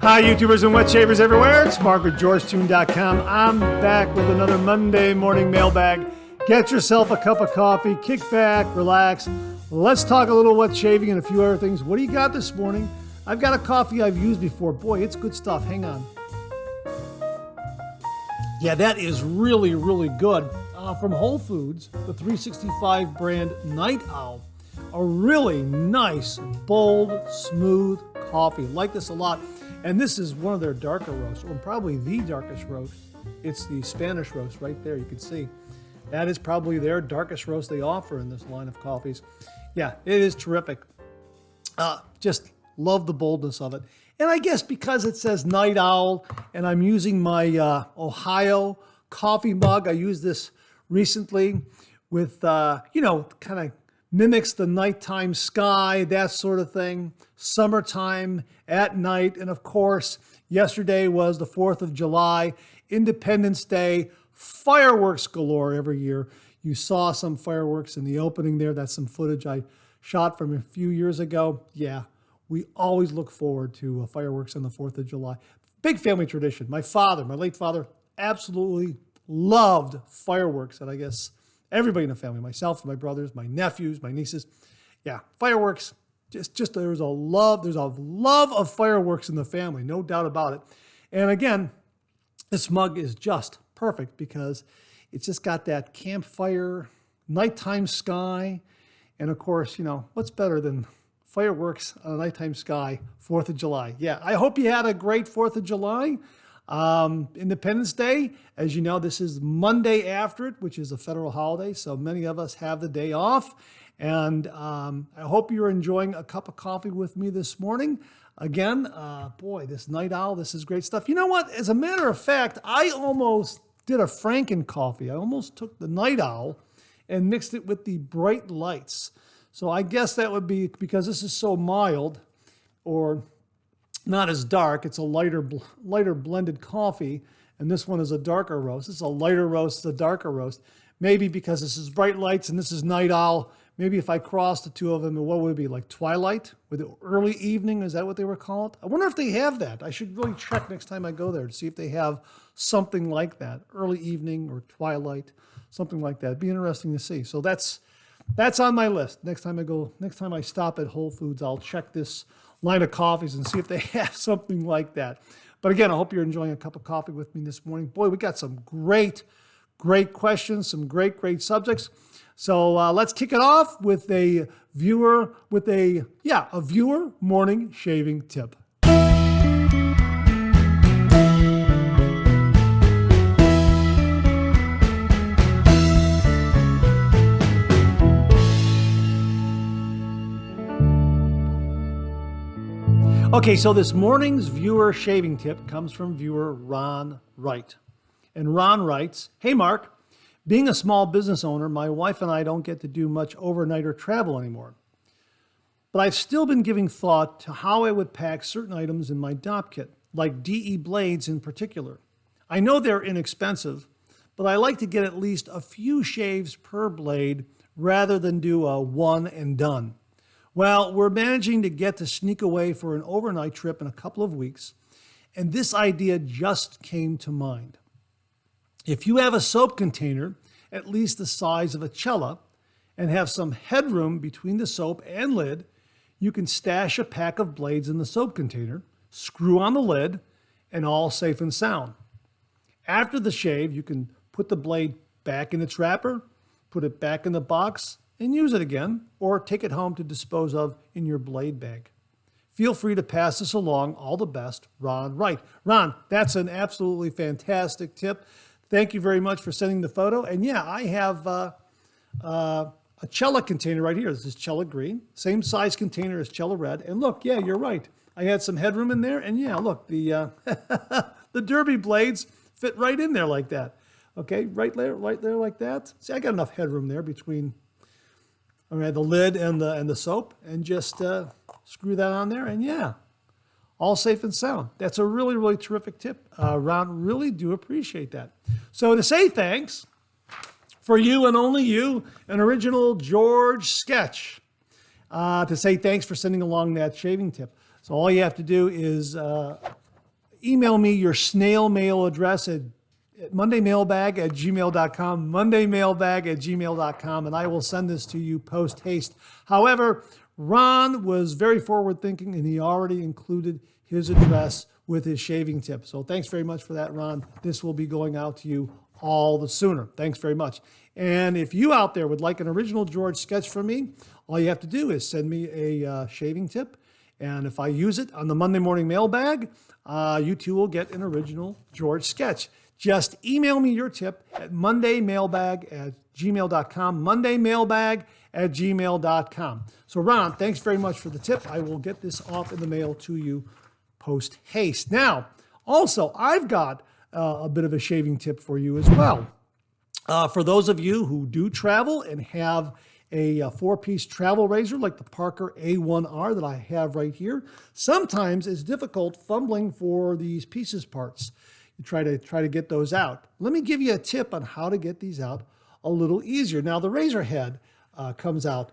Hi, YouTubers and wet shavers everywhere. It's Mark with GeorgeTune.com. I'm back with another Monday morning mailbag. Get yourself a cup of coffee, kick back, relax. Let's talk a little wet shaving and a few other things. What do you got this morning? I've got a coffee I've used before. Boy, it's good stuff. Hang on. Yeah, that is really, really good. From Whole Foods, the 365 brand Night Owl. A really nice, bold, smooth coffee. Like this a lot. And this is one of their darker roasts, or probably the darkest roast. It's the Spanish roast right there, you can see. That is probably their darkest roast they offer in this line of coffees. Yeah, it is terrific. Just love the boldness of it. And I guess because it says Night Owl, and I'm using my Ohio coffee mug. I used this recently with, kind of mimics the nighttime sky, that sort of thing. Summertime at night. And of course, yesterday was the 4th of July, Independence Day, fireworks galore every year. You saw some fireworks in the opening there. That's some footage I shot from a few years ago. Yeah, we always look forward to fireworks on the 4th of July. Big family tradition. My late father, absolutely loved fireworks. And I guess everybody in the family, myself, my brothers, my nephews, my nieces. Yeah, fireworks. Just there's a love of fireworks in the family, no doubt about it. And again, this mug is just perfect because it's just got that campfire, nighttime sky. And of course, what's better than fireworks on a nighttime sky, 4th of July. Yeah, I hope you had a great 4th of July. Independence Day, as you know, this is Monday after it, which is a federal holiday. So many of us have the day off. And I hope you're enjoying a cup of coffee with me this morning. Again, boy, this Night Owl, this is great stuff. You know what? As a matter of fact, I almost did a Franken coffee. I almost took the Night Owl and mixed it with the Bright Lights. So I guess that would be because this is so mild or not as dark. It's a lighter blended coffee. And this one is a darker roast. This is a lighter roast, it's a darker roast. Maybe because this is Bright Lights and this is Night Owl. Maybe if I crossed the two of them, what would it be, like twilight? With the early evening, is that what they were called? I wonder if they have that. I should really check next time I go there to see if they have something like that. Early evening or twilight, something like that. It'd be interesting to see. So that's on my list. Next time I stop at Whole Foods, I'll check this line of coffees and see if they have something like that. But again, I hope you're enjoying a cup of coffee with me this morning. Boy, we got some great questions, some great subjects. So let's kick it off with a viewer morning shaving tip. Okay, so this morning's viewer shaving tip comes from viewer Ron Wright. And Ron writes, "Hey Mark, being a small business owner, my wife and I don't get to do much overnight or travel anymore. But I've still been giving thought to how I would pack certain items in my DOP kit, like DE blades in particular. I know they're inexpensive, but I like to get at least a few shaves per blade rather than do a one and done. Well, we're managing to get to sneak away for an overnight trip in a couple of weeks, and this idea just came to mind. If you have a soap container, at least the size of a cella, and have some headroom between the soap and lid, you can stash a pack of blades in the soap container, screw on the lid, and all safe and sound. After the shave, you can put the blade back in its wrapper, put it back in the box, and use it again, or take it home to dispose of in your blade bag. Feel free to pass this along. All the best, Ron Wright." Ron, that's an absolutely fantastic tip. Thank you very much for sending the photo. And yeah, I have a Cella container right here. This is Cella green, same size container as Cella red. And look, yeah, you're right. I had some headroom in there. And yeah, look, the the derby blades fit right in there like that. Okay, right there like that. See, I got enough headroom there between the lid and the soap, and just screw that on there. And yeah, all safe and sound. That's a really, really terrific tip. Ron, really do appreciate that. So to say thanks, for you and only you, an original George sketch, to say thanks for sending along that shaving tip. So all you have to do is email me your snail mail address at mondaymailbag@gmail.com, mondaymailbag@gmail.com, and I will send this to you post haste. However, Ron was very forward thinking and he already included his address with his shaving tip. So thanks very much for that, Ron. This will be going out to you all the sooner. Thanks very much. And if you out there would like an original George sketch from me, all you have to do is send me a shaving tip. And if I use it on the Monday morning mailbag, you too will get an original George sketch. Just email me your tip at mondaymailbag@gmail.com, mondaymailbag@gmail.com. So Ron, thanks very much for the tip. I will get this off in the mail to you post haste. Now, also, I've got a bit of a shaving tip for you as well. For those of you who do travel and have a four-piece travel razor like the Parker A1R that I have right here, sometimes it's difficult fumbling for these pieces parts. You try to get those out. Let me give you a tip on how to get these out a little easier. Now, the razor head comes out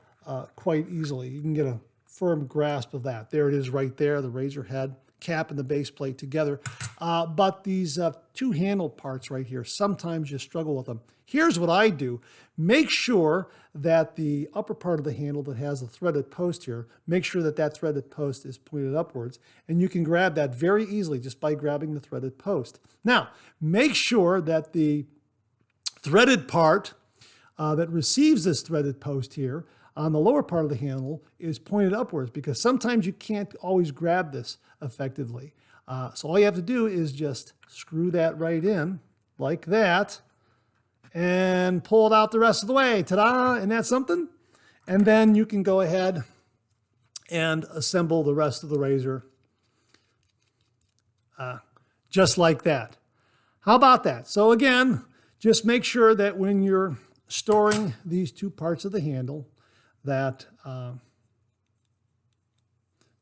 quite easily. You can get a firm grasp of that. There it is right there, the razor head, cap and the base plate together. But these two handle parts right here, sometimes you struggle with them. Here's what I do. Make sure that the upper part of the handle that has the threaded post here, make sure that that threaded post is pointed upwards, and you can grab that very easily just by grabbing the threaded post. Now, make sure that the threaded part that receives this threaded post here on the lower part of the handle is pointed upwards, because sometimes you can't always grab this effectively. So all you have to do is just screw that right in like that and pull it out the rest of the way. Ta-da! Isn't that something? And then you can go ahead and assemble the rest of the razor just like that. How about that? So again, just make sure that when you're storing these two parts of the handle, that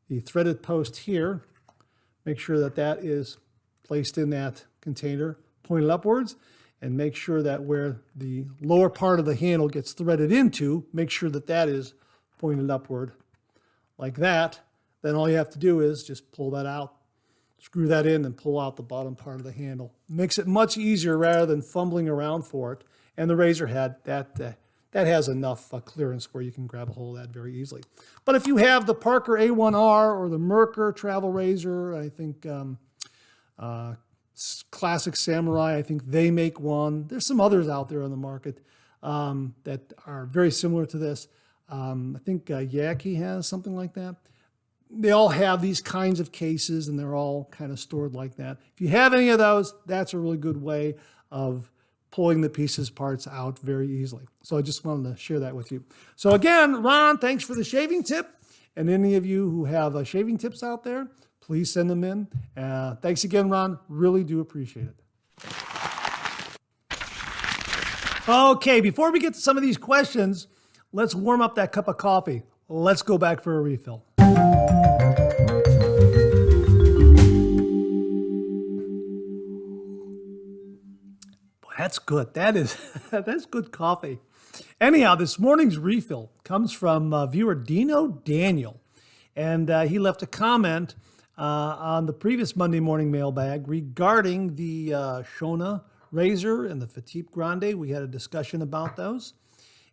the threaded post here, make sure that that is placed in that container, pointed upwards, and make sure that where the lower part of the handle gets threaded into, make sure that that is pointed upward like that. Then all you have to do is just pull that out, screw that in, and pull out the bottom part of the handle. Makes it much easier rather than fumbling around for it. And the razor head, that has enough clearance where you can grab a hold of that very easily. But if you have the Parker A1R or the Merkur travel razor, I think Classic Samurai, I think they make one. There's some others out there on the market that are very similar to this. I think Yaki has something like that. They all have these kinds of cases, and they're all kind of stored like that. If you have any of those, that's a really good way of pulling the pieces parts out very easily. So I just wanted to share that with you. So again, Ron, thanks for the shaving tip. And any of you who have shaving tips out there, please send them in. Thanks again, Ron. Really do appreciate it. Okay, before we get to some of these questions, let's warm up that cup of coffee. Let's go back for a refill. That's good. That's good coffee. Anyhow, this morning's refill comes from viewer Dino Daniel. And he left a comment on the previous Monday morning mailbag regarding the Schone razor and the Fatip Grande. We had a discussion about those.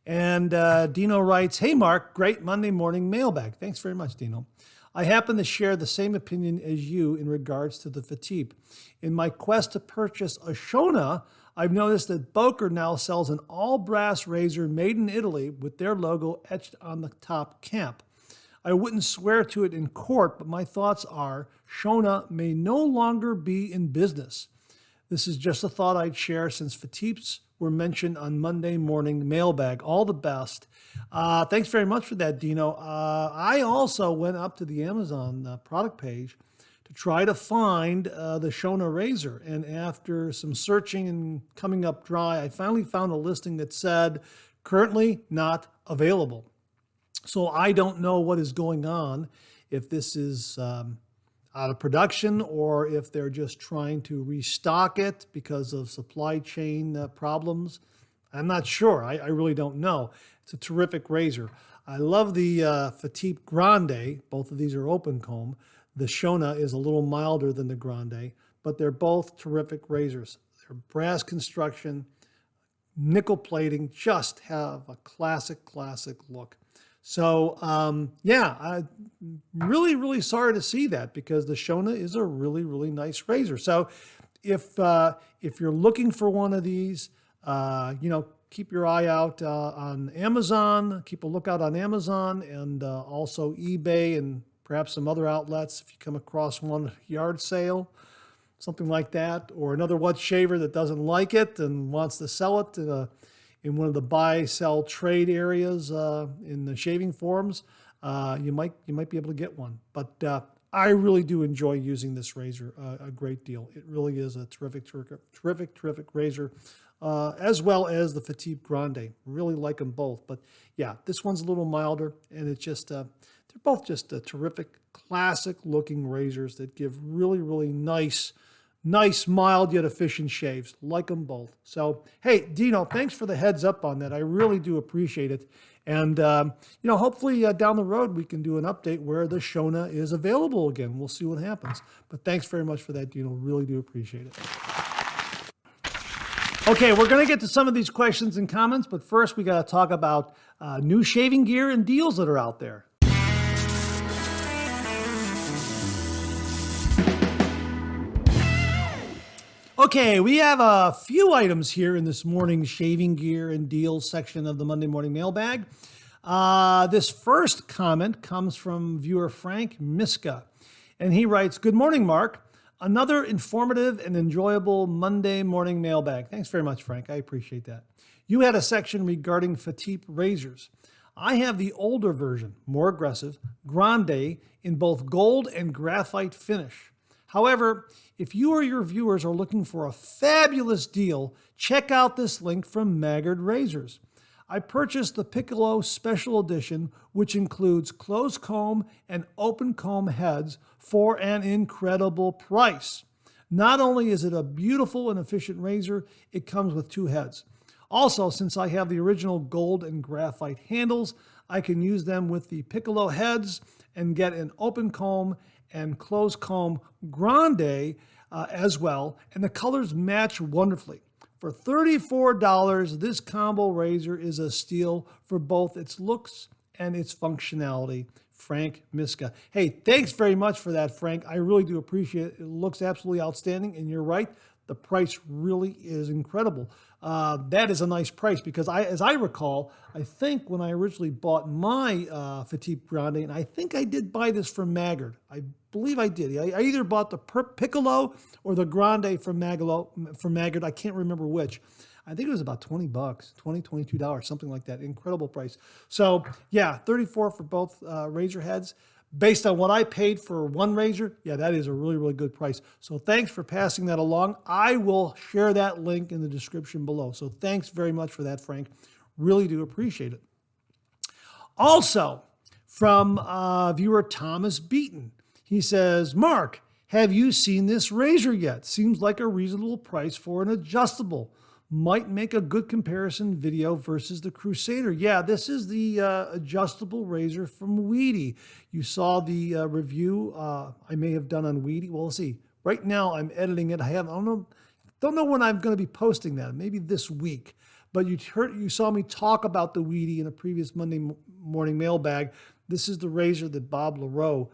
And Dino writes, "Hey Mark, great Monday morning mailbag." Thanks very much, Dino. I happen to share the same opinion as you in regards to the Fatip. In my quest to purchase a Schone, I've noticed that Boker now sells an all-brass razor made in Italy with their logo etched on the top cap. I wouldn't swear to it in court, but my thoughts are Schone may no longer be in business. This is just a thought I'd share since Fatips were mentioned on Monday morning mailbag. All the best. Thanks very much for that, Dino. I also went up to the Amazon product page to try to find the Schone razor. And after some searching and coming up dry, I finally found a listing that said, currently not available. So I don't know what is going on, if this is out of production or if they're just trying to restock it because of supply chain problems. I'm not sure. I really don't know. It's a terrific razor. I love the Fatip Grande. Both of these are open comb. The Schone is a little milder than the Grande, but they're both terrific razors. They're brass construction, nickel plating, just have a classic look. So yeah, I'm really sorry to see that, because the Schone is a really nice razor. So if you're looking for one of these, keep your eye out on Amazon. Keep a lookout on Amazon, and also eBay and perhaps some other outlets. If you come across one yard sale, something like that, or another wet shaver that doesn't like it and wants to sell it in one of the buy, sell, trade areas in the shaving forums, you might be able to get one. But I really do enjoy using this razor a great deal. It really is a terrific razor, as well as the Fatip Grande. Really like them both. But yeah, this one's a little milder, and it's just they're both just terrific, classic-looking razors that give really nice, mild yet efficient shaves. Like them both. So, hey, Dino, thanks for the heads up on that. I really do appreciate it. And, hopefully down the road we can do an update where the Schone is available again. We'll see what happens. But thanks very much for that, Dino. Really do appreciate it. Okay, we're going to get to some of these questions and comments, but first we got to talk about new shaving gear and deals that are out there. Okay, we have a few items here in this morning's shaving gear and deals section of the Monday Morning Mailbag. This first comment comes from viewer Frank Miska, and he writes, "Good morning, Mark. Another informative and enjoyable Monday morning mailbag." Thanks very much, Frank. I appreciate that. You had a section regarding Fatip razors. I have the older version, more aggressive, Grande, in both gold and graphite finish. However, if you or your viewers are looking for a fabulous deal, check out this link from Maggard Razors. I purchased the Piccolo Special Edition, which includes closed comb and open comb heads, for an incredible price. Not only is it a beautiful and efficient razor, it comes with 2 heads. Also, since I have the original gold and graphite handles, I can use them with the Piccolo heads and get an open comb and closed comb Grande as well, and the colors match wonderfully. For $34, this combo razor is a steal for both its looks and its functionality. Frank Miska. Hey, thanks very much for that, Frank. I really do appreciate it. It looks absolutely outstanding, and you're right. The price really is incredible. That is a nice price, because as I recall, I think when I originally bought my Fatip Grande, and I think I did buy this from Maggard. I believe I did. I either bought the Piccolo or the Grande from Maggard. I can't remember which. I think it was about $20, $22, something like that. Incredible price. So yeah, $34 for both razor heads. Based on what I paid for one razor, yeah, that is a really good price. So thanks for passing that along. I will share that link in the description below. So thanks very much for that, Frank. Really do appreciate it. Also, from viewer Thomas Beaton, he says, "Mark, have you seen this razor yet? Seems like a reasonable price for an adjustable. Might make a good comparison video versus the Crusader." Yeah, this is the adjustable razor from Weide. You saw the review I may have done on Weide. Well, let's see. Right now I'm editing it. I don't know when I'm going to be posting that. Maybe this week. But you saw me talk about the Weide in a previous Monday morning mailbag. This is the razor that Bob LaRoe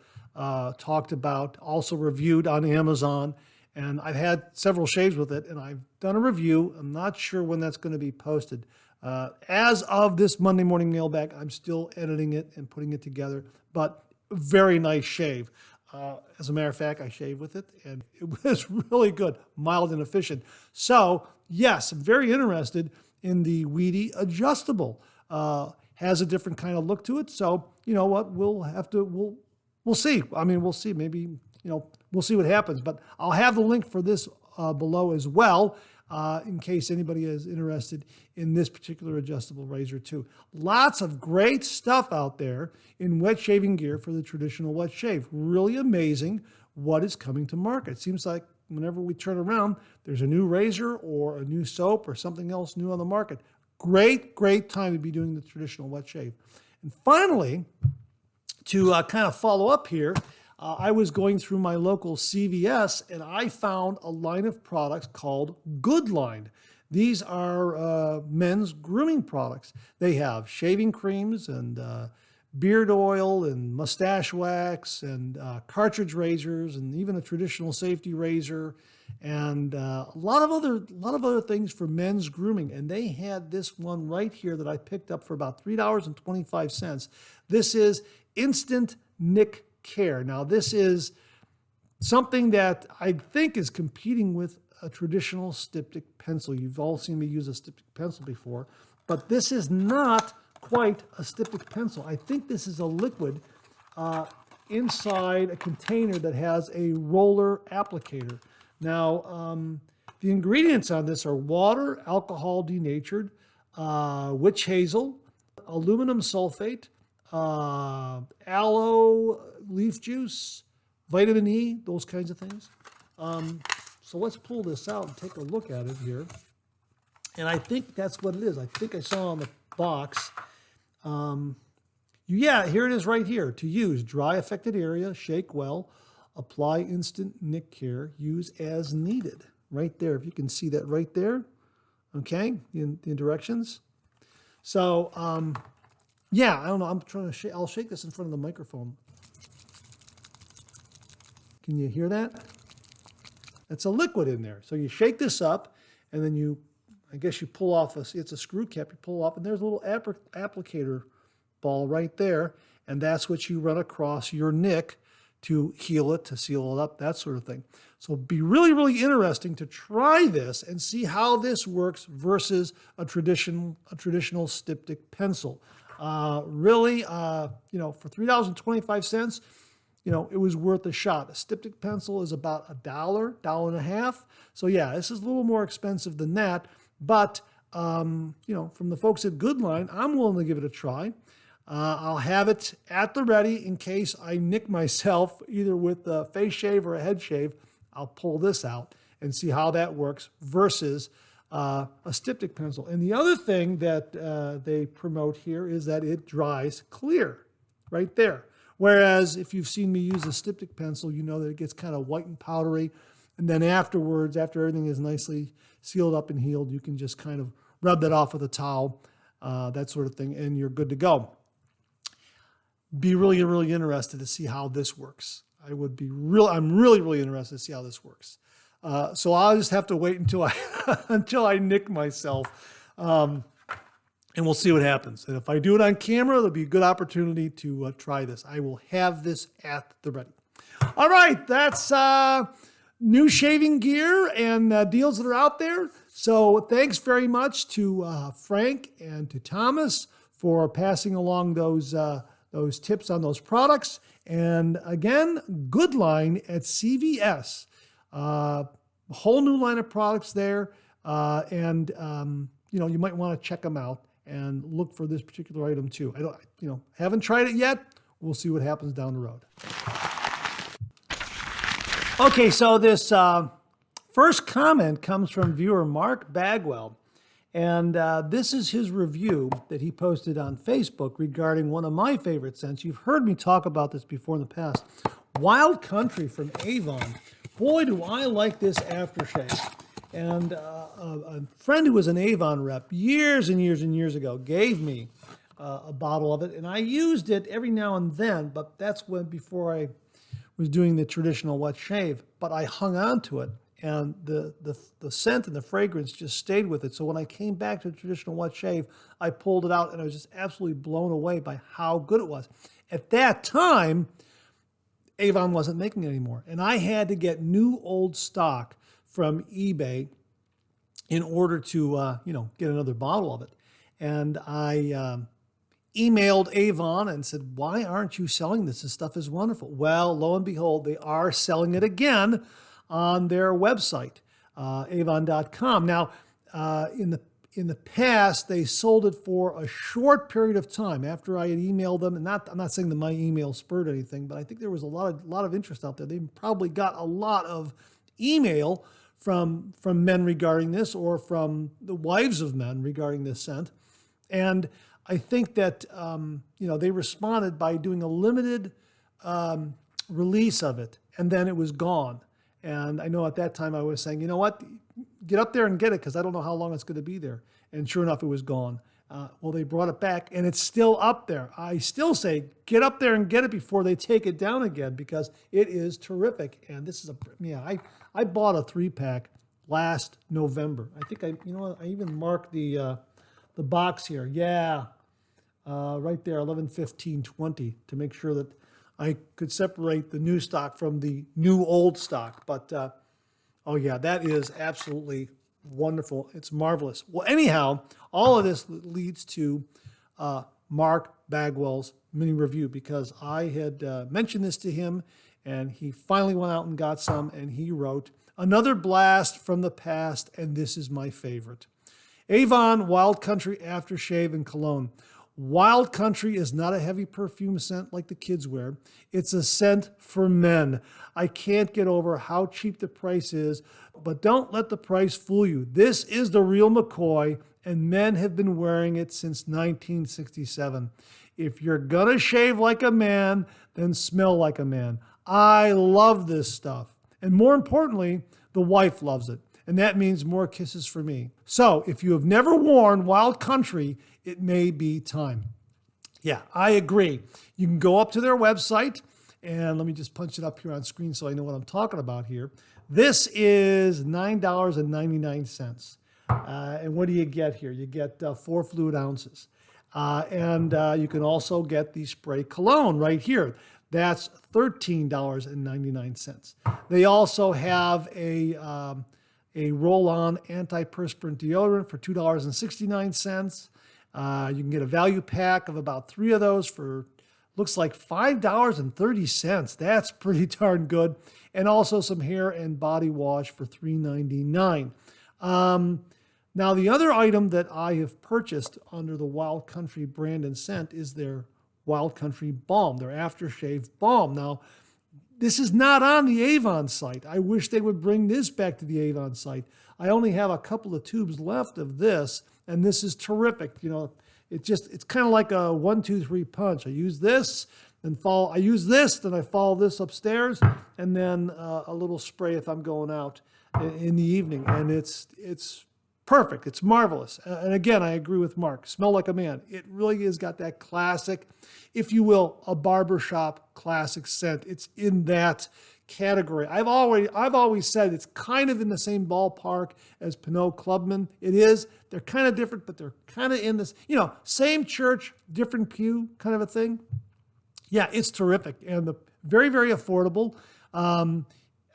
talked about, also reviewed on Amazon. And I've had several shaves with it, and I've done a review. I'm not sure when that's going to be posted. As of this Monday morning mailbag, I'm still editing it and putting it together, but very nice shave. As a matter of fact, I shaved with it, and it was really good, mild and efficient. So yes, I'm very interested in the Wedi Adjustable. Has a different kind of look to it. So you know what, we'll see. I mean, we'll see. Maybe, we'll see what happens, but I'll have the link for this below as well, in case anybody is interested in this particular adjustable razor too. Lots of great stuff out there in wet shaving gear for the traditional wet shave. Really amazing what is coming to market. It seems like whenever we turn around, there's a new razor or a new soap or something else new on the market. Great time to be doing the traditional wet shave. And finally, to kind of follow up here, I was going through my local CVS and I found a line of products called Goodline. These are men's grooming products. They have shaving creams and beard oil and mustache wax and cartridge razors and even a traditional safety razor and a lot of other things for men's grooming. And they had this one right here that I picked up for about $3.25. This is Instant Nick Care. Now this is something that I think is competing with a traditional styptic pencil. You've all seen me use a styptic pencil before, but this is not quite a styptic pencil. I think this is a liquid inside a container that has a roller applicator. Now, the ingredients on this are water, alcohol denatured, witch hazel, aluminum sulfate, aloe leaf juice, vitamin E, those kinds of things. So let's pull this out and take a look at it here. And I think that's what it is. I think I saw on the box. Yeah, here it is right here. To use, dry affected area, shake well, apply instant nick care, use as needed. Right there, if you can see that right there. Okay, in directions. So, yeah, I don't know. I'm trying to shake. I'll shake this in front of the microphone. Can you hear that? It's a liquid in there. So you shake this up, and then I guess you pull off, it's a screw cap, you pull off, and there's a little applicator ball right there, and that's what you run across your nick to heal it, to seal it up, that sort of thing. So it'd be really, really interesting to try this and see how this works versus a traditional styptic pencil. Really, for $3.25, it was worth a shot. A styptic pencil is about $1.50. So yeah, this is a little more expensive than that. But, from the folks at Goodline, I'm willing to give it a try. I'll have it at the ready in case I nick myself either with a face shave or a head shave. I'll pull this out and see how that works versus a styptic pencil. And the other thing that they promote here is that it dries clear right there. Whereas if you've seen me use a styptic pencil, you know that it gets kind of white and powdery. And then afterwards, after everything is nicely sealed up and healed, you can just kind of rub that off with a towel, that sort of thing, and you're good to go. Be really, really interested to see how this works. I'm really, really interested to see how this works. So I'll just have to wait until I nick myself. And we'll see what happens. And if I do it on camera, there'll be a good opportunity to try this. I will have this at the ready. All right, that's new shaving gear and deals that are out there. So thanks very much to Frank and to Thomas for passing along those tips on those products. And again, Goodline at CVS. A whole new line of products there. And you might want to check them out and look for this particular item too. Haven't tried it yet. We'll see what happens down the road. Okay, so this first comment comes from viewer Mark Bagwell. And this is his review that he posted on Facebook regarding one of my favorite scents. You've heard me talk about this before in the past. Wild Country from Avon. Boy, do I like this aftershave. And a friend who was an Avon rep years and years and years ago gave me a bottle of it, and I used it every now and then, but that's before I was doing the traditional wet shave. But I hung on to it, and the scent and the fragrance just stayed with it. So when I came back to the traditional wet shave, I pulled it out, and I was just absolutely blown away by how good it was. At that time, Avon wasn't making it anymore, and I had to get new old stock from eBay in order to, get another bottle of it. And I emailed Avon and said, why aren't you selling this? This stuff is wonderful. Well, lo and behold, they are selling it again on their website, avon.com. Now, in the past, they sold it for a short period of time after I had emailed them. And I'm not saying that my email spurred anything, but I think there was a lot of interest out there. They probably got a lot of email from men regarding this, or from the wives of men regarding this scent. And I think that, they responded by doing a limited release of it, and then it was gone. And I know at that time I was saying, you know what, get up there and get it because I don't know how long it's going to be there. And sure enough, it was gone. Well, they brought it back, and it's still up there. I still say, get up there and get it before they take it down again because it is terrific. And this is I bought a 3-pack last November. I think I even marked the box here. Yeah, right there, 11/15/20, to make sure that I could separate the new stock from the new old stock. But oh yeah, that is absolutely wonderful. It's marvelous. Well, anyhow, all of this leads to Mark Bagwell's mini review because I had mentioned this to him, and he finally went out and got some, and he wrote, "Another blast from the past, and this is my favorite. Avon Wild Country Aftershave and Cologne. Wild Country is not a heavy perfume scent like the kids wear. It's a scent for men. I can't get over how cheap the price is, but don't let the price fool you. This is the real McCoy, and men have been wearing it since 1967. If you're gonna shave like a man, then smell like a man. I love this stuff. And more importantly, the wife loves it. And that means more kisses for me. So if you have never worn Wild Country, it may be time." Yeah, I agree. You can go up to their website, and let me just punch it up here on screen so I know what I'm talking about here. This is $9.99. And what do you get here? You get 4 fluid ounces. And you can also get the spray cologne right here. That's $13.99. They also have a roll-on antiperspirant deodorant for $2.69. You can get a value pack of about 3 of those for, looks like $5.30. That's pretty darn good. And also some hair and body wash for $3.99. Now, the other item that I have purchased under the Wild Country brand and scent is their Wild Country Balm, their aftershave balm. Now, this is not on the Avon site. I wish they would bring this back to the Avon site. I only have a couple of tubes left of this, and this is terrific. You know, it's kind of like a 1, 2, 3 punch. I use this, then I use this, then I follow this upstairs, and then a little spray if I'm going out in the evening. And it's perfect. It's marvelous. And again, I agree with Mark. Smell like a man. It really has got that classic, if you will, a barbershop classic scent. It's in that category. I've always said it's kind of in the same ballpark as Pinot Clubman. It is. They're kind of different, but they're kind of in this, same church, different pew kind of a thing. Yeah, it's terrific. And very, very affordable.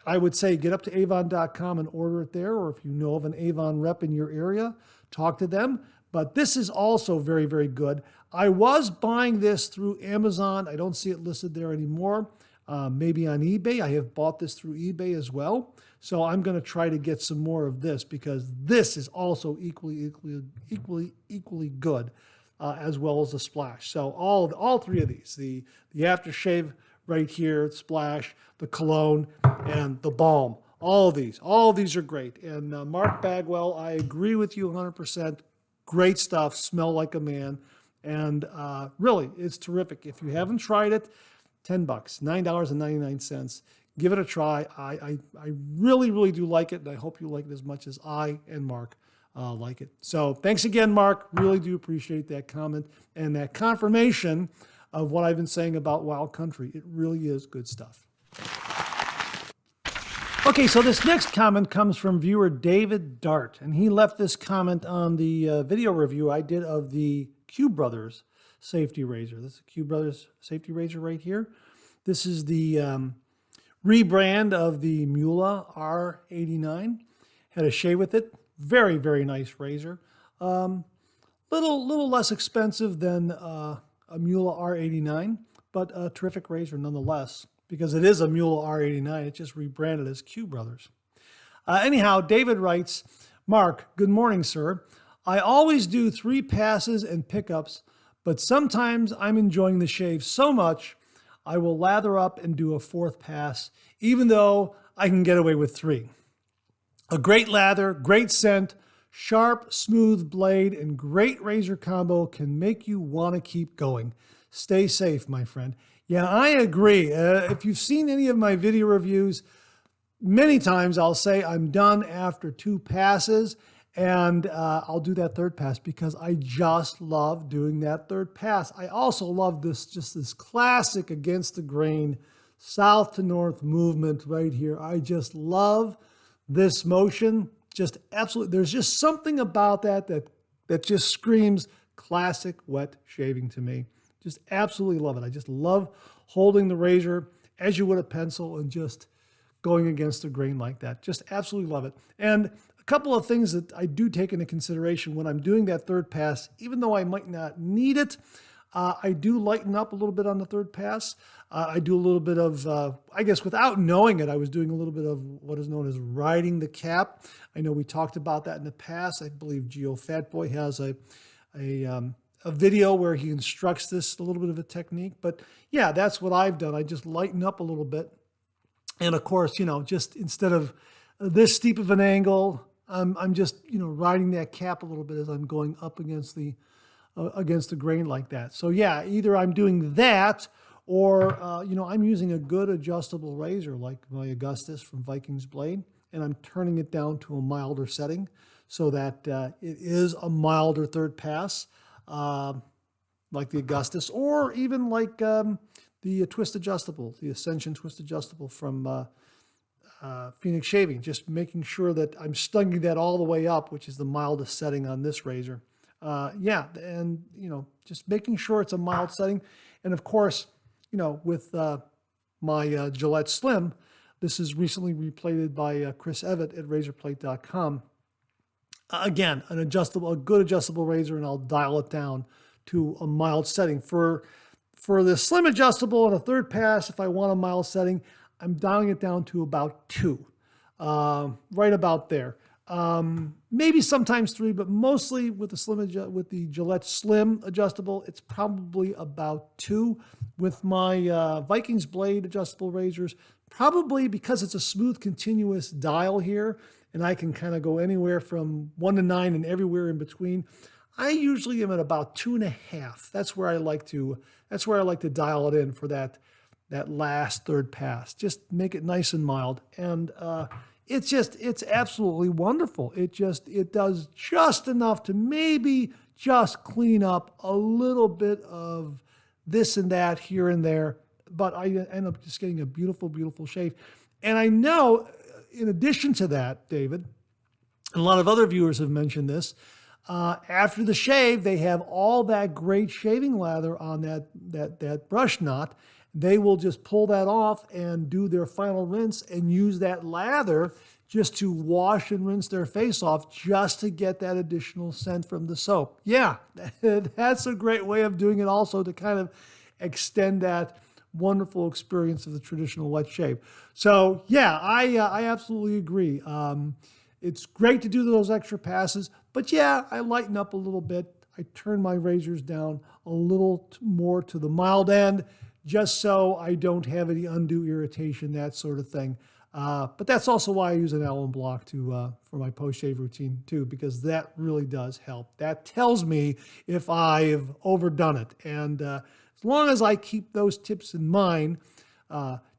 I would say get up to avon.com and order it there, or if you know of an Avon rep in your area, talk to them. But this is also very, very good. I was buying this through Amazon. I don't see it listed there anymore. Maybe on eBay. I have bought this through eBay as well. So I'm going to try to get some more of this because this is also equally good, as well as the Splash. So all 3 of these, the aftershave right here, Splash, the cologne, and the balm. All these are great. And Mark Bagwell, I agree with you 100%. Great stuff. Smell like a man. And really, it's terrific. If you haven't tried it, $10, $9.99. Give it a try. I really, really do like it, and I hope you like it as much as I and Mark like it. So thanks again, Mark. Really do appreciate that comment and that confirmation of what I've been saying about Wild Country. It really is good stuff. Okay, so this next comment comes from viewer David Dart, and he left this comment on the video review I did of the Q Brothers safety razor. This is Q Brothers safety razor right here. This is the rebrand of the Mula R89. Had a shave with it. Very, very nice razor. Little less expensive than a Mula R89, but a terrific razor nonetheless, because it is a Mula R89. It's just rebranded as Q Brothers. Anyhow, David writes, Mark, good morning, sir. I always do 3 passes and pickups, but sometimes I'm enjoying the shave so much, I will lather up and do a 4th pass, even though I can get away with 3. A great lather, great scent, sharp, smooth blade, and great razor combo can make you want to keep going. Stay safe, my friend. Yeah, I agree. If you've seen any of my video reviews, many times I'll say I'm done after 2 passes, and I'll do that third pass because I just love doing that third pass. I also love this classic against the grain, south to north movement right here. I just love this motion. Just absolutely, there's just something about that just screams classic wet shaving to me. Just absolutely love it. I just love holding the razor as you would a pencil and just going against the grain like that. Just absolutely love it. And a couple of things that I do take into consideration when I'm doing that third pass, even though I might not need it, I do lighten up a little bit on the third pass. I do a little bit of, I guess without knowing it, I was doing a little bit of what is known as riding the cap. I know we talked about that in the past. I believe Fatboy has a video where he instructs this, a little bit of a technique. But yeah, that's what I've done. I just lighten up a little bit. And of course, just instead of this steep of an angle, I'm just, riding that cap a little bit as I'm going up against the grain like that. So yeah, either I'm doing that or, I'm using a good adjustable razor like my Augustus from Viking's Blade, and I'm turning it down to a milder setting so that it is a milder third pass, like the Augustus, or even like the twist adjustable, the Ascension twist adjustable from Phoenix Shaving, just making sure that I'm stunging that all the way up, which is the mildest setting on this razor. Yeah, and, just making sure it's a mild setting. And of course, with my Gillette Slim, this is recently replated by Chris Evett at razorplate.com. Again, a good adjustable razor, and I'll dial it down to a mild setting. For the slim adjustable and a third pass, if I want a mild setting, I'm dialing it down to about 2, right about there. Maybe sometimes 3, but mostly with the Gillette Slim adjustable, it's probably about 2. With my Viking's Blade adjustable razors, probably because it's a smooth, continuous dial here, and I can kind of go anywhere from 1 to 9 and everywhere in between. I usually am at about 2.5. That's where I like to dial it in for that last third pass. Just make it nice and mild, and it's absolutely wonderful. It does just enough to maybe just clean up a little bit of this and that here and there, but I end up just getting a beautiful, beautiful shave. And I know, in addition to that, David, and a lot of other viewers have mentioned this, after the shave, they have all that great shaving lather on that brush knot. They will just pull that off and do their final rinse and use that lather just to wash and rinse their face off, just to get that additional scent from the soap. Yeah, that's a great way of doing it also, to kind of extend that wonderful experience of the traditional wet shave. So yeah, I absolutely agree. It's great to do those extra passes, but yeah, I lighten up a little bit. I turn my razors down a little more to the mild end, just so I don't have any undue irritation, that sort of thing. But that's also why I use an alum block for my post-shave routine too, because that really does help. That tells me if I've overdone it. And as long as I keep those tips in mind,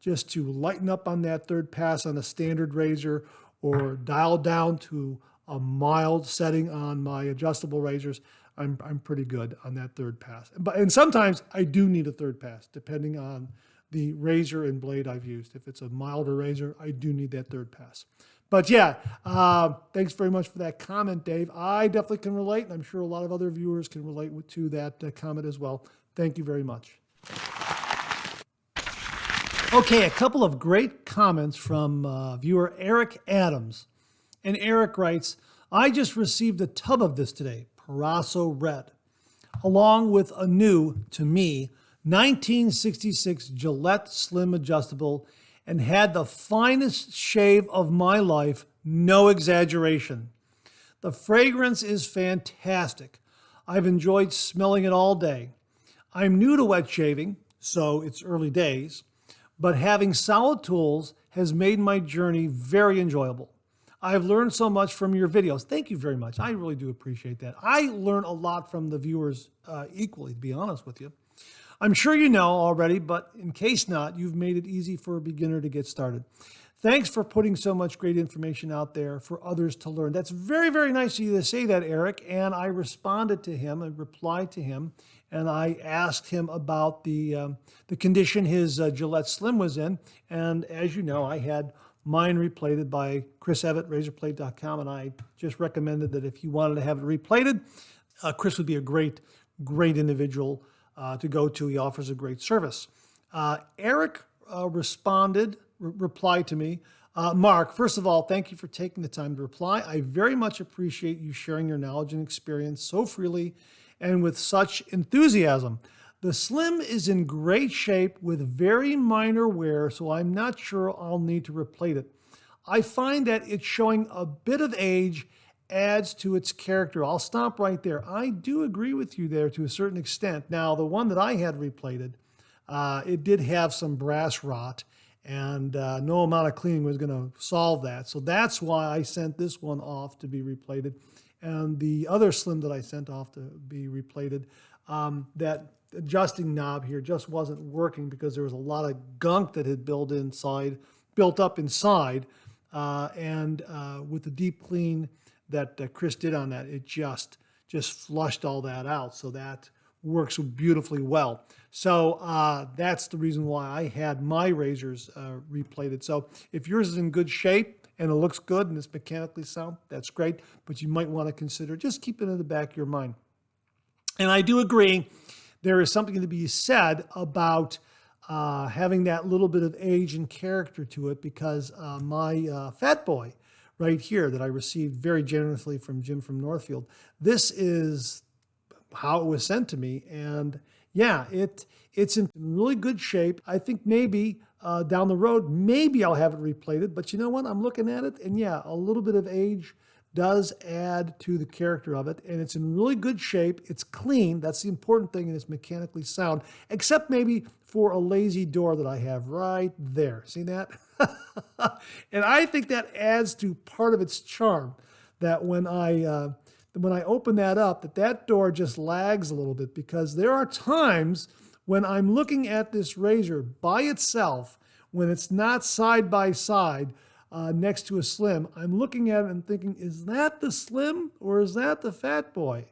just to lighten up on that third pass on a standard razor, or dial down to a mild setting on my adjustable razors, I'm pretty good on that third pass. And sometimes I do need a third pass, depending on the razor and blade I've used. If it's a milder razor, I do need that third pass. But yeah, thanks very much for that comment, Dave. I definitely can relate, and I'm sure a lot of other viewers can relate to that comment as well. Thank you very much. Okay, a couple of great comments from viewer Eric Adams. And Eric writes, I just received a tub of this today, Parasso Red, along with a new, to me, 1966 Gillette Slim Adjustable, and had the finest shave of my life, no exaggeration. The fragrance is fantastic. I've enjoyed smelling it all day. I'm new to wet shaving, so it's early days, but having solid tools has made my journey very enjoyable. I've learned so much from your videos. Thank you very much. I really do appreciate that. I learn a lot from the viewers equally, to be honest with you. I'm sure you know already, but in case not, you've made it easy for a beginner to get started. Thanks for putting so much great information out there for others to learn. That's very, very nice of you to say that, Eric. And I responded to him and replied to him, and I asked him about the condition his Gillette Slim was in. And as you know, I had mine replated by Chris Evett, razorplate.com, and I just recommended that if he wanted to have it replated, Chris would be a great individual to go to. He offers a great service. Eric replied to me. Mark, first of all, thank you for taking the time to reply. I very much appreciate you sharing your knowledge and experience so freely and with such enthusiasm. The Slim is in great shape with very minor wear, so I'm not sure I'll need to replate it. I find that it's showing a bit of age adds to its character. I'll stop right there. I do agree with you there to a certain extent. Now, the one that I had replated, it did have some brass rot, and no amount of cleaning was going to solve that. So that's why I sent this one off to be replated. And the other Slim that I sent off to be replated, that adjusting knob here just wasn't working because there was a lot of gunk that had built up inside. And with the deep clean that Chris did on that, it just flushed all that out. So that works beautifully well. So that's the reason why I had my razors replated. So if yours is in good shape and it looks good and it's mechanically sound, that's great. But you might want to consider just keeping it in the back of your mind. And I do agree, there is something to be said about having that little bit of age and character to it, because my Fatboy right here that I received very generously from Jim from Northfield, this is how it was sent to me. And yeah, it's in really good shape. I think maybe down the road, maybe I'll have it replated. But you know what? I'm looking at it, and yeah, a little bit of age does add to the character of it, and it's in really good shape. It's clean. That's the important thing, and it's mechanically sound, except maybe for a lazy door that I have right there. See that? And I think that adds to part of its charm, that when I open that up, that door just lags a little bit, because there are times when I'm looking at this razor by itself, when it's not side by side, next to a Slim, I'm looking at it and thinking, is that the Slim or is that the Fatboy?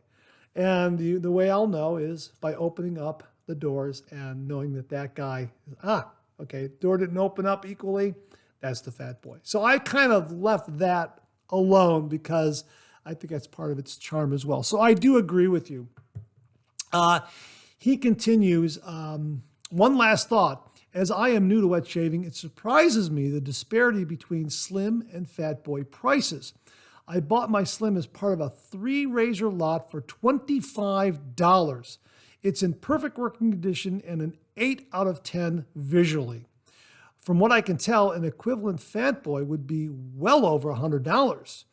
And the way I'll know is by opening up the doors and knowing that guy, okay, door didn't open up equally, that's the Fatboy. So I kind of left that alone because I think that's part of its charm as well. So I do agree with you. He continues, one last thought. As I am new to wet shaving, it surprises me the disparity between Slim and Fatboy prices. I bought my Slim as part of a 3-razor lot for $25. It's in perfect working condition and an 8 out of 10 visually. From what I can tell, an equivalent Fatboy would be well over $100.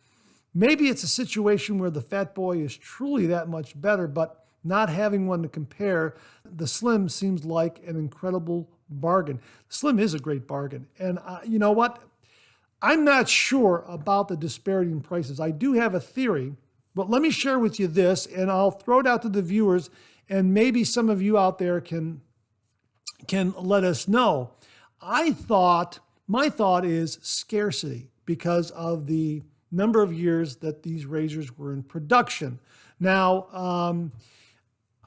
Maybe it's a situation where the Fatboy is truly that much better, but not having one to compare, the Slim seems like an incredible bargain. Slim is a great bargain. And you know what? I'm not sure about the disparity in prices. I do have a theory, but let me share with you this, and I'll throw it out to the viewers, and maybe some of you out there can let us know. My thought is scarcity, because of the number of years that these razors were in production. Now,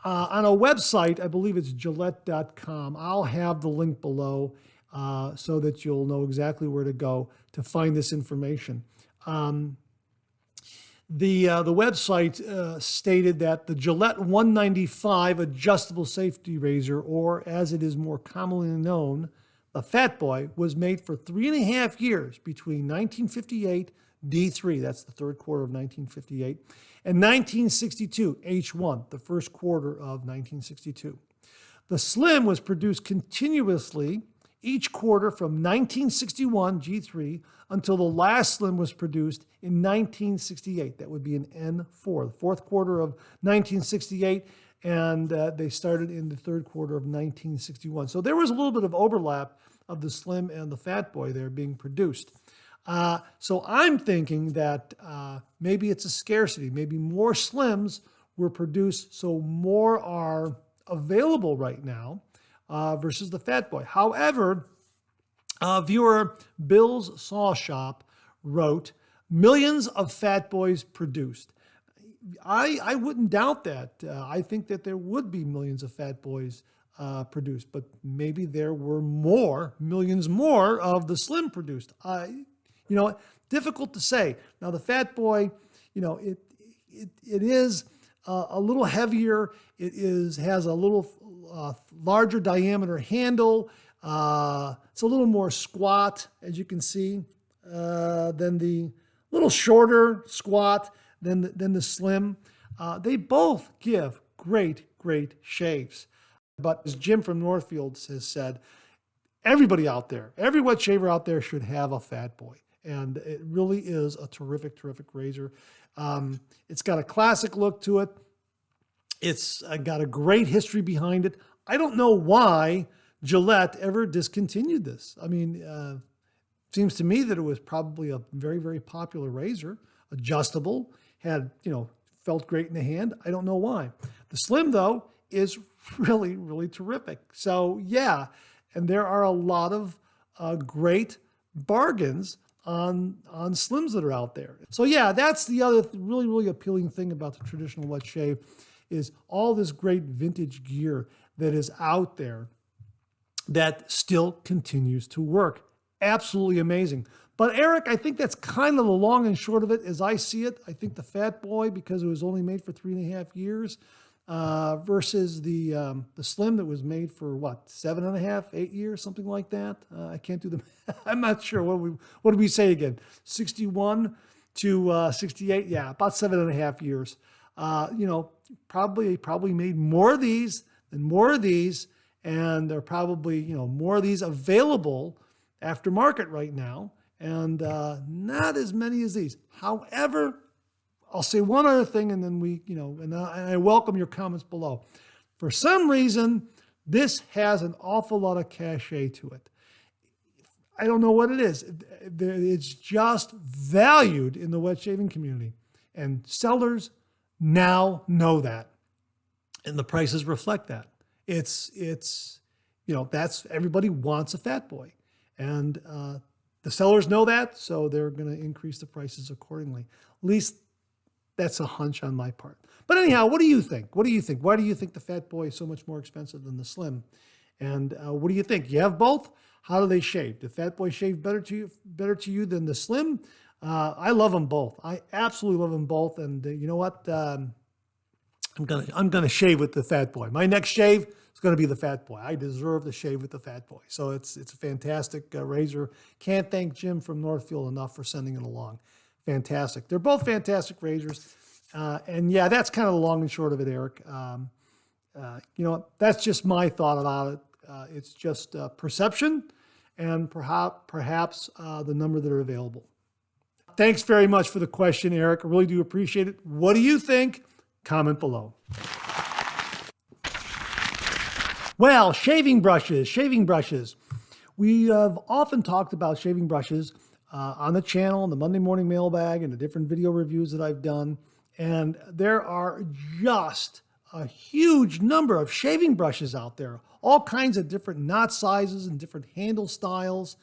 on a website, I believe it's Gillette.com. I'll have the link below so that you'll know exactly where to go to find this information. The website stated that the Gillette 195 adjustable safety razor, or as it is more commonly known, the Fatboy, was made for 3.5 years between 1958 D3, that's the third quarter of 1958, and 1962, H1, the first quarter of 1962. The Slim was produced continuously each quarter from 1961, G3, until the last Slim was produced in 1968. That would be an N4, the fourth quarter of 1968, and they started in the third quarter of 1961. So there was a little bit of overlap of the Slim and the Fatboy there being produced. So I'm thinking that maybe it's a scarcity. Maybe more Slims were produced, so more are available right now versus the Fatboy. However, viewer Bill's Saw Shop wrote, millions of Fatboys produced. I wouldn't doubt that. I think that there would be millions of Fatboys produced, but maybe there were millions more of the Slim produced. Difficult to say. Now the Fatboy, it is a little heavier. Has a little larger diameter handle. It's a little more squat, as you can see, than the little shorter squat than the Slim. They both give great shaves. But as Jim from Northfield has said, everybody out there, every wet shaver out there should have a Fatboy. And it really is a terrific razor. It's got a classic look to it. It's got a great history behind it. I don't know why Gillette ever discontinued this. I mean, seems to me that it was probably a very popular razor, adjustable, had, felt great in the hand. I don't know why. The Slim, though, is really terrific. So, yeah, and there are a lot of great bargains on Slims that are out there. So, yeah, that's the other really appealing thing about the traditional wet shave is all this great vintage gear that is out there that still continues to work. Absolutely amazing. But Eric, I think that's kind of the long and short of it as I see it. I think the Fatboy, because it was only made for 3.5 years, versus the Slim that was made for 7.5, 8 years, something like that. I can't do the I'm not sure. What did we say again? 61 to 68. Yeah, about 7.5 years. Probably made more of these than more of these, and there are probably more of these available aftermarket right now, and not as many as these. However, I'll say one other thing, and then and I welcome your comments below. For some reason, this has an awful lot of cachet to it. I don't know what it is. It's just valued in the wet shaving community, and sellers now know that, and the prices reflect that. It's that's everybody wants a Fatboy, and the sellers know that, so they're going to increase the prices accordingly. At least that's a hunch on my part. But anyhow, what do you think? Why do you think the Fatboy is so much more expensive than the Slim? And what do you think? You have both? How do they shave? The Fatboy shave better to you than the Slim? I love them both. I absolutely love them both. And you know what? I'm gonna shave with the Fatboy. My next shave is gonna be the Fatboy. I deserve the shave with the Fatboy. So it's a fantastic razor. Can't thank Jim from Northfield enough for sending it along. Fantastic. They're both fantastic razors. And yeah, that's kind of the long and short of it, Eric. That's just my thought about it. It's just perception and perhaps the number that are available. Thanks very much for the question, Eric. I really do appreciate it. What do you think? Comment below. Well, shaving brushes. We have often talked about shaving brushes on the channel, in the Monday morning mailbag, and the different video reviews that I've done. And there are just a huge number of shaving brushes out there, all kinds of different knot sizes and different handle styles.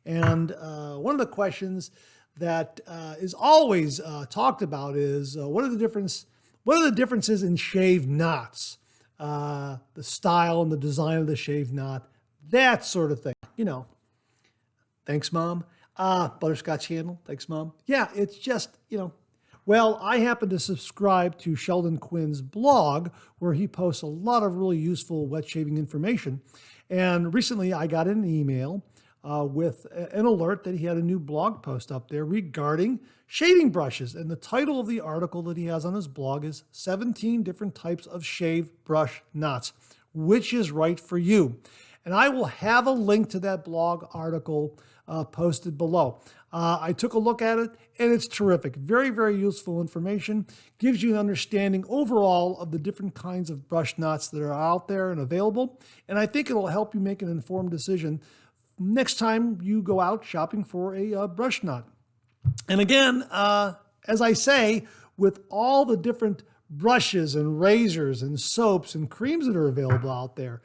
And one of the questions that is always talked about is what are the differences in shave knots, the style and the design of the shave knot, that sort of thing. Thanks, Mom. Butterscotch handle. Thanks, Mom. Yeah, it's just, well, I happen to subscribe to Sheldon Cwinn's blog, where he posts a lot of really useful wet shaving information. And recently I got an email with an alert that he had a new blog post up there regarding shaving brushes. And the title of the article that he has on his blog is 17 different types of shave brush knots. Which is right for you? And I will have a link to that blog article posted below. I took a look at it, and it's terrific. Very useful information. Gives you an understanding overall of the different kinds of brush knots that are out there and available. And I think it'll help you make an informed decision next time you go out shopping for a brush knot. And again, as I say, with all the different brushes and razors and soaps and creams that are available out there.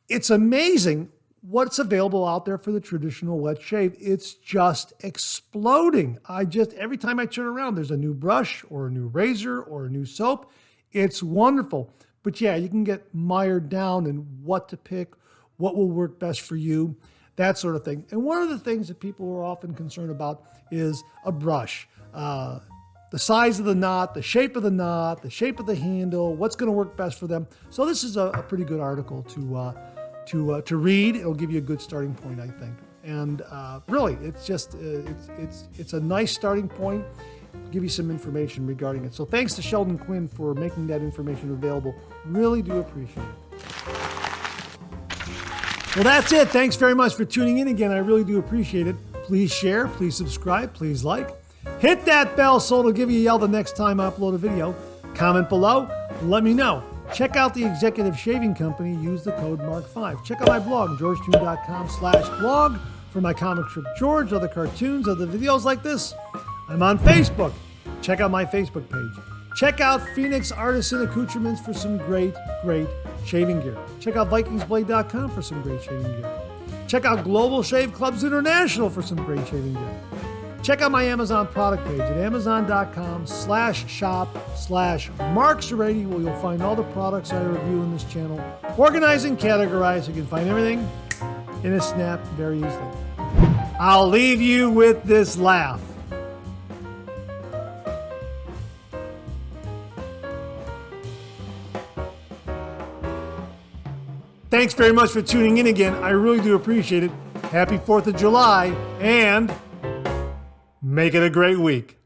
It's amazing what's available out there for the traditional wet shave. It's just exploding. Every time I turn around, there's a new brush or a new razor or a new soap. It's wonderful. But yeah, you can get mired down in what to pick, what will work best for you, that sort of thing. And one of the things that people are often concerned about is a brush. The size of the knot, the shape of the knot, the shape of the handle, what's going to work best for them. So this is a pretty good article to read. It'll give you a good starting point, I think. And really, it's just it's a nice starting point. Give you some information regarding it. So thanks to Sheldon Cwinn for making that information available. Really do appreciate it. Well, that's it. Thanks very much for tuning in again. I really do appreciate it. Please share, please subscribe, please like. Hit that bell so it'll give you a yell the next time I upload a video. Comment below, let me know. Check out the Executive Shaving Company. Use the code MARK5. Check out my blog, georgetoon.com/blog for my comic strip George, other cartoons, other videos like this. I'm on Facebook. Check out my Facebook page. Check out Phoenix Artisan Accoutrements for some great shaving gear. Check out VikingsBlade.com for some great shaving gear. Check out Global Shave Clubs International for some great shaving gear. Check out my Amazon product page at amazon.com/shop/marks80, where you'll find all the products I review in this channel, organized and categorized. You can find everything in a snap very easily. I'll leave you with this laugh. Thanks very much for tuning in again. I really do appreciate it. Happy 4th of July, and make it a great week.